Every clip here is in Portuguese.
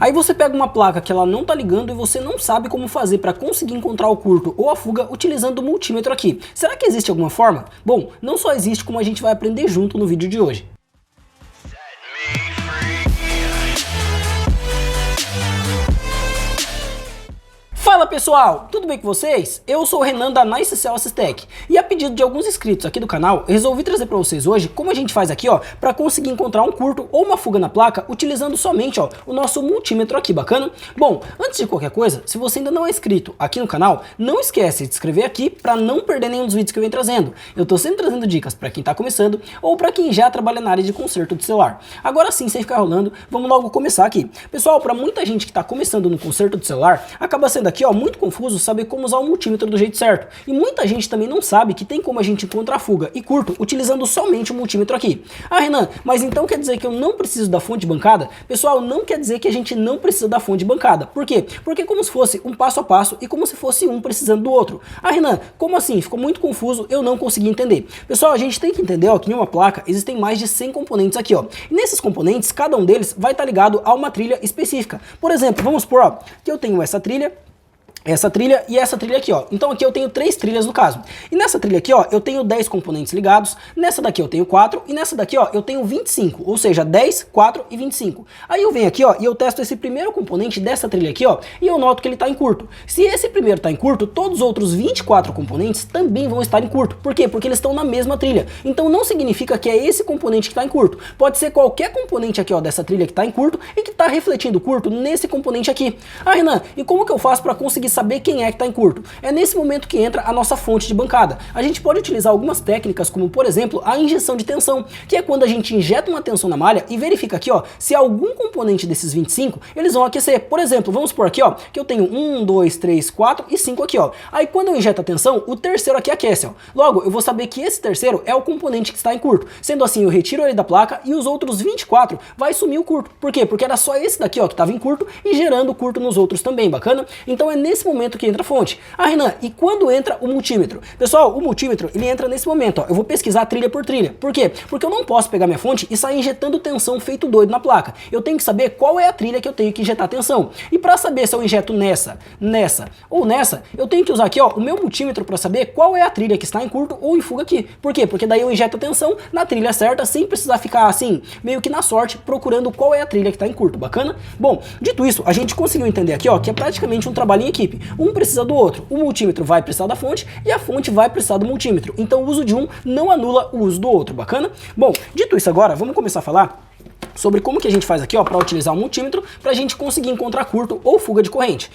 Aí você pega uma placa que ela não tá ligando e você não sabe como fazer para conseguir encontrar o curto ou a fuga utilizando o multímetro aqui. Será que existe alguma forma? Bom, não só existe, como a gente vai aprender junto no vídeo de hoje. Fala pessoal, tudo bem com vocês? Eu sou o Renan da NiceCell Assistec e a pedido de alguns inscritos aqui do canal, eu resolvi trazer para vocês hoje como a gente faz aqui para conseguir encontrar um curto ou uma fuga na placa utilizando somente o nosso multímetro aqui, bacana? Bom, antes de qualquer coisa, se você ainda não é inscrito aqui no canal, não esquece de se inscrever aqui para não perder nenhum dos vídeos que eu venho trazendo. Eu tô sempre trazendo dicas para quem tá começando ou para quem já trabalha na área de conserto de celular. Agora sim, sem ficar rolando, vamos logo começar aqui. Pessoal, para muita gente que tá começando no conserto de celular, acaba sendo aqui muito confuso saber como usar o multímetro do jeito certo. E muita gente também não sabe que tem como a gente encontrar fuga e curto utilizando somente o multímetro aqui. Ah, Renan, mas então quer dizer que eu não preciso da fonte bancada? Pessoal, não quer dizer que a gente não precisa da fonte bancada. Por quê? Porque é como se fosse um passo a passo e como se fosse um precisando do outro. Ah, Renan, como assim? Ficou muito confuso, eu não consegui entender. Pessoal, a gente tem que entender que em uma placa existem mais de 100 componentes aqui, E nesses componentes, cada um deles vai estar ligado a uma trilha específica. Por exemplo, vamos supor, que eu tenho essa trilha e essa trilha aqui, Então aqui eu tenho 3 trilhas no caso. E nessa trilha aqui, eu tenho 10 componentes ligados, nessa daqui eu tenho 4 e nessa daqui, eu tenho 25, ou seja, 10, 4 e 25. Aí eu venho aqui, e eu testo esse primeiro componente dessa trilha aqui, e eu noto que ele está em curto. Se esse primeiro está em curto, todos os outros 24 componentes também vão estar em curto. Por quê? Porque eles estão na mesma trilha. Então não significa que é esse componente que está em curto. Pode ser qualquer componente aqui, dessa trilha que está em curto e que está refletindo curto nesse componente aqui. Ah, Renan, e como que eu faço para conseguir saber quem é que está em curto? É nesse momento que entra a nossa fonte de bancada. A gente pode utilizar algumas técnicas, como por exemplo a injeção de tensão, que é quando a gente injeta uma tensão na malha e verifica aqui, se algum componente desses 25 eles vão aquecer. Por exemplo, vamos supor aqui, que eu tenho 1, 2, 3, 4 e 5 aqui, Aí quando eu injeto a tensão, o terceiro aqui aquece, Logo, eu vou saber que esse terceiro é o componente que está em curto. Sendo assim, eu retiro ele da placa e os outros 24 vai sumir o curto. Por quê? Porque era só esse daqui, que estava em curto e gerando curto nos outros também, bacana? Então é nesse momento que entra a fonte. Ah, Renan, e quando entra o multímetro? Pessoal, o multímetro, ele entra nesse momento, Eu vou pesquisar trilha por trilha. Por quê? Porque eu não posso pegar minha fonte e sair injetando tensão feito doido na placa. Eu tenho que saber qual é a trilha que eu tenho que injetar tensão. E para saber se eu injeto nessa ou nessa, eu tenho que usar aqui, o meu multímetro para saber qual é a trilha que está em curto ou em fuga aqui. Por quê? Porque daí eu injeto a tensão na trilha certa, sem precisar ficar assim, meio que na sorte, procurando qual é a trilha que está em curto. Bacana? Bom, dito isso, a gente conseguiu entender aqui, que é praticamente um trabalho em equipe. Um precisa do outro. O multímetro vai precisar da fonte e a fonte vai precisar do multímetro. Então o uso de um não anula o uso do outro, bacana? Bom, dito isso agora, vamos começar a falar sobre como que a gente faz aqui, para utilizar o multímetro para a gente conseguir encontrar curto ou fuga de corrente.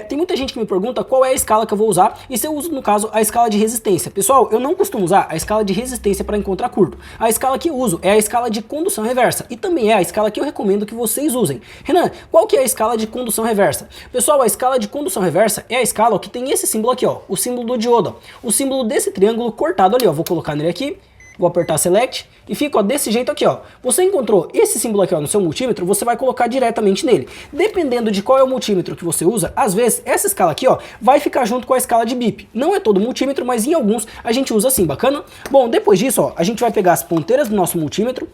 Tem muita gente que me pergunta qual é a escala que eu vou usar e se eu uso, no caso, a escala de resistência. Pessoal, eu não costumo usar a escala de resistência para encontrar curto. A escala que eu uso é a escala de condução reversa e também é a escala que eu recomendo que vocês usem. Renan, qual que é a escala de condução reversa? Pessoal, a escala de condução reversa é a escala que tem esse símbolo aqui, o símbolo do diodo, o símbolo desse triângulo cortado ali, Vou colocar nele aqui. Vou apertar Select e fica desse jeito aqui, Você encontrou esse símbolo aqui, no seu multímetro, você vai colocar diretamente nele. Dependendo de qual é o multímetro que você usa, às vezes essa escala aqui, vai ficar junto com a escala de bip. Não é todo multímetro, mas em alguns a gente usa assim, bacana? Bom, depois disso, a gente vai pegar as ponteiras do nosso multímetro.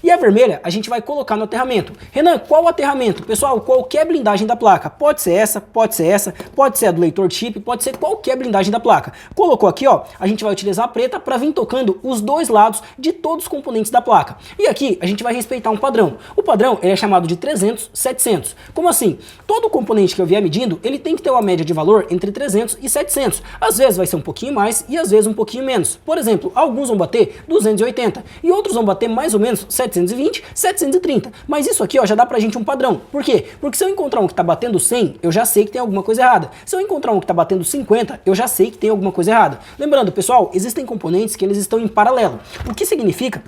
E a vermelha a gente vai colocar no aterramento. Renan, qual o aterramento? Pessoal, qualquer blindagem da placa. Pode ser essa, pode ser essa, pode ser a do leitor de chip, pode ser qualquer blindagem da placa. Colocou aqui, a gente vai utilizar a preta para vir tocando os dois lados de todos os componentes da placa. E aqui a gente vai respeitar um padrão. O padrão é chamado de 300, 700. Como assim? Todo componente que eu vier medindo, ele tem que ter uma média de valor entre 300 e 700. Às vezes vai ser um pouquinho mais e às vezes um pouquinho menos. Por exemplo, alguns vão bater 280 e outros vão bater mais ou menos 720, 730. Mas isso aqui, já dá pra gente um padrão. Por quê? Porque se eu encontrar um que tá batendo 100, eu já sei que tem alguma coisa errada. Se eu encontrar um que tá batendo 50, eu já sei que tem alguma coisa errada. Lembrando, pessoal, existem componentes que eles estão em paralelo. O que significa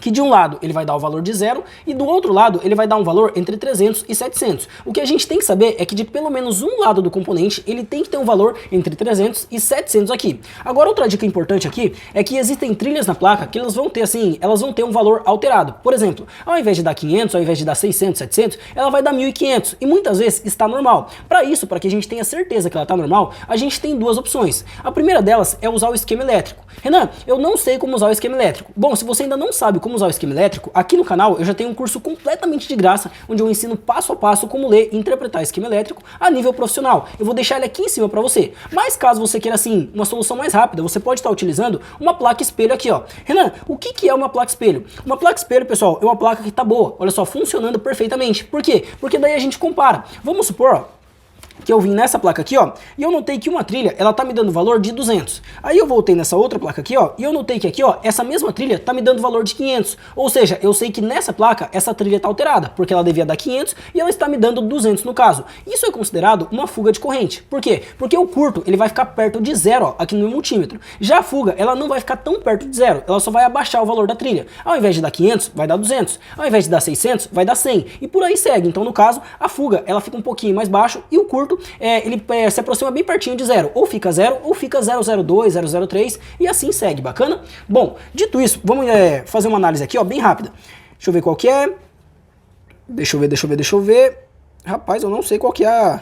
que de um lado ele vai dar o valor de 0 e do outro lado ele vai dar um valor entre 300 e 700. O que a gente tem que saber é que de pelo menos um lado do componente ele tem que ter um valor entre 300 e 700 aqui. Agora outra dica importante aqui é que existem trilhas na placa que elas vão ter assim, elas vão ter um valor alterado. Por exemplo, ao invés de dar 500, ao invés de dar 600, 700, ela vai dar 1500 e muitas vezes está normal. Para isso, para que a gente tenha certeza que ela está normal, a gente tem duas opções. A primeira delas é usar o esquema elétrico. Renan, eu não sei como usar o esquema elétrico. Bom, se você ainda não sabe como usar o esquema elétrico, aqui no canal eu já tenho um curso completamente de graça, onde eu ensino passo a passo como ler e interpretar esquema elétrico a nível profissional. Eu vou deixar ele aqui em cima para você. Mas caso você queira, assim, uma solução mais rápida, você pode estar utilizando uma placa espelho aqui, ó. Renan, o que é uma placa espelho? Uma placa espelho, pessoal, é uma placa que tá boa, olha só, funcionando perfeitamente. Por quê? Porque daí a gente compara. Vamos supor, ó, que eu vim nessa placa aqui, ó, e eu notei que uma trilha, ela tá me dando valor de 200. Aí eu voltei nessa outra placa aqui, ó, e eu notei que aqui, ó, essa mesma trilha tá me dando valor de 500. Ou seja, eu sei que nessa placa, essa trilha tá alterada, porque ela devia dar 500 e ela está me dando 200 no caso. Isso é considerado uma fuga de corrente. Por quê? Porque o curto, ele vai ficar perto de zero, ó, aqui no multímetro. Já a fuga, ela não vai ficar tão perto de zero, ela só vai abaixar o valor da trilha. Ao invés de dar 500, vai dar 200. Ao invés de dar 600, vai dar 100. E por aí segue. Então, no caso, a fuga, ela fica um pouquinho mais baixo e o curto, ele se aproxima bem pertinho de zero, ou fica 0, ou fica 002, 003 e assim segue, bacana? Bom, dito isso, vamos fazer uma análise aqui, ó, bem rápida. Deixa eu ver qual que é. Deixa eu ver. Rapaz, eu não sei qual que é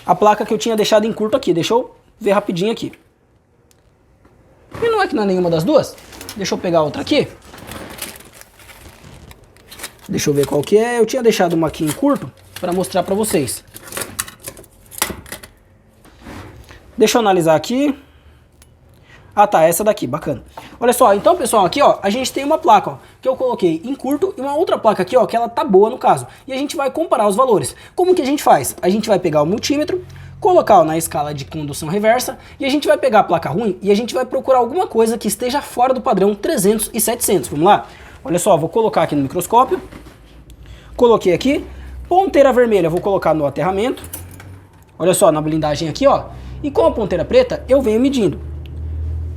a placa que eu tinha deixado em curto aqui. Deixa eu ver rapidinho aqui. E não é que não é nenhuma das duas? Deixa eu pegar outra aqui. Deixa eu ver qual que é. Eu tinha deixado uma aqui em curto para mostrar para vocês. Deixa eu analisar aqui. Ah tá, essa daqui, bacana. Olha só, então pessoal, aqui ó, a gente tem uma placa ó, que eu coloquei em curto e uma outra placa aqui ó, que ela tá boa no caso. E a gente vai comparar os valores. Como que a gente faz? A gente vai pegar o multímetro, colocar na escala de condução reversa e a gente vai pegar a placa ruim e a gente vai procurar alguma coisa que esteja fora do padrão 300 e 700. Vamos lá? Olha só, vou colocar aqui no microscópio. Coloquei aqui. Ponteira vermelha, vou colocar no aterramento. Olha só, na blindagem aqui ó. E com a ponteira preta, eu venho medindo.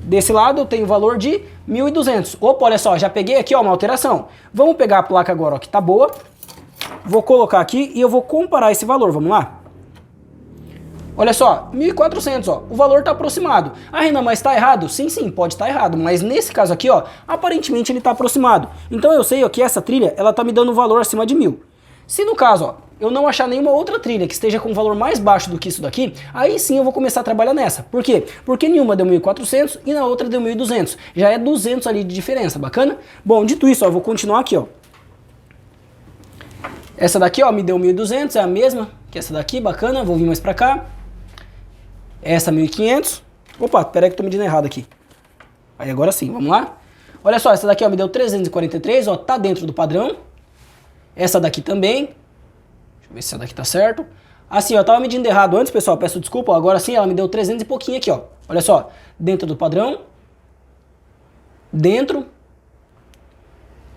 Desse lado eu tenho o valor de 1.200. Opa, olha só, já peguei aqui ó, uma alteração. Vamos pegar a placa agora ó, que tá boa. Vou colocar aqui e eu vou comparar esse valor, vamos lá? Olha só, 1.400 ó, o valor tá aproximado. Ah, Renan, mas tá errado? Sim, sim, pode estar errado, mas nesse caso aqui ó, aparentemente ele tá aproximado. Então eu sei ó, que essa trilha, ela tá me dando um valor acima de 1.000. Se no caso, ó, eu não achar nenhuma outra trilha que esteja com um valor mais baixo do que isso daqui, aí sim eu vou começar a trabalhar nessa. Por quê? Porque nenhuma deu 1.400 e na outra deu 1.200. Já é 200 ali de diferença, bacana? Bom, dito isso, ó, eu vou continuar aqui, ó. Essa daqui, ó, me deu 1.200, é a mesma que essa daqui, bacana, vou vir mais pra cá. Essa 1.500. Opa, peraí que eu tô medindo errado aqui. Aí agora sim, vamos lá? Olha só, essa daqui, ó, me deu 343, ó, tá dentro do padrão. Essa daqui também. Deixa eu ver se essa daqui tá certo. Assim, ó, eu tava medindo errado antes, pessoal, peço desculpa. Agora sim, ela me deu 300 e pouquinho aqui, ó. Olha só, dentro do padrão. Dentro.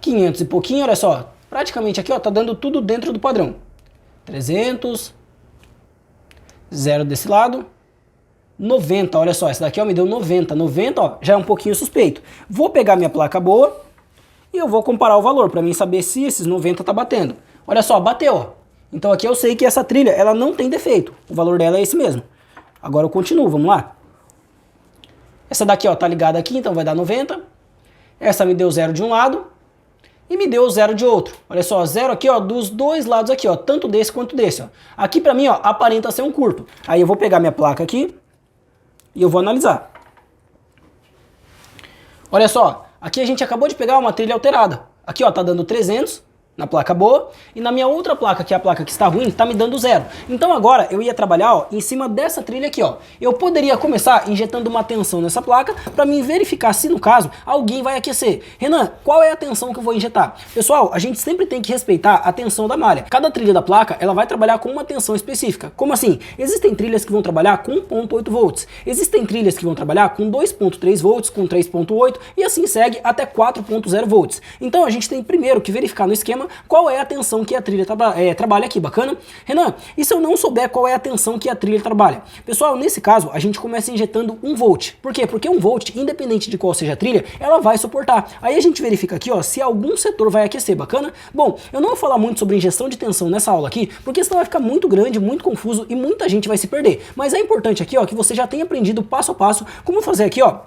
500 e pouquinho, olha só. Praticamente aqui, ó, tá dando tudo dentro do padrão. 300. 0 desse lado. 90, olha só, essa daqui, ó, me deu 90. 90, ó, já é um pouquinho suspeito. Vou pegar minha placa boa. E eu vou comparar o valor para mim saber se esses 90 tá batendo. Olha só, bateu. Então aqui eu sei que essa trilha, ela não tem defeito. O valor dela é esse mesmo. Agora eu continuo, vamos lá. Essa daqui, ó, tá ligada aqui, então vai dar 90. Essa me deu 0 de um lado e me deu 0 de outro. Olha só, 0 aqui, ó, dos dois lados aqui, ó, tanto desse quanto desse, ó. Aqui para mim, ó, aparenta ser um curto. Aí eu vou pegar minha placa aqui e eu vou analisar. Olha só. Aqui a gente acabou de pegar uma trilha alterada. Aqui ó, tá dando 300 na placa boa, e na minha outra placa, que é a placa que está ruim, tá me dando 0. Então agora eu ia trabalhar ó, em cima dessa trilha aqui. Ó. Eu poderia começar injetando uma tensão nessa placa para mim verificar se no caso alguém vai aquecer. Renan, qual é a tensão que eu vou injetar? Pessoal, a gente sempre tem que respeitar a tensão da malha. Cada trilha da placa ela vai trabalhar com uma tensão específica. Como assim? Existem trilhas que vão trabalhar com 1.8 volts. Existem trilhas que vão trabalhar com 2.3 volts, com 3.8 e assim segue até 4.0 volts. Então a gente tem primeiro que verificar no esquema qual é a tensão que a trilha trabalha aqui, bacana? Renan, e se eu não souber qual é a tensão que a trilha trabalha? Pessoal, nesse caso, a gente começa injetando 1 volt. Por quê? Porque 1 volt, independente de qual seja a trilha, ela vai suportar. Aí a gente verifica aqui, ó, se algum setor vai aquecer, bacana? Bom, eu não vou falar muito sobre injeção de tensão nessa aula aqui, porque senão vai ficar muito grande, muito confuso e muita gente vai se perder. Mas é importante aqui, ó, que você já tenha aprendido passo a passo como fazer aqui, ó,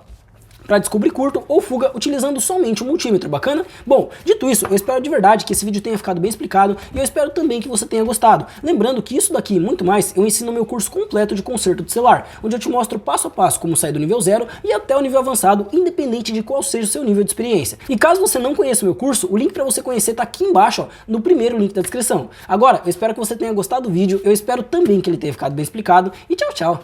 para descobrir curto ou fuga utilizando somente o multímetro, bacana? Bom, dito isso, eu espero de verdade que esse vídeo tenha ficado bem explicado e eu espero também que você tenha gostado. Lembrando que isso daqui e muito mais eu ensino no meu curso completo de conserto de celular, onde eu te mostro passo a passo como sair do nível 0 e até o nível avançado, independente de qual seja o seu nível de experiência. E caso você não conheça o meu curso, o link para você conhecer tá aqui embaixo, ó, no primeiro link da descrição. Agora, eu espero que você tenha gostado do vídeo, eu espero também que ele tenha ficado bem explicado e tchau, tchau!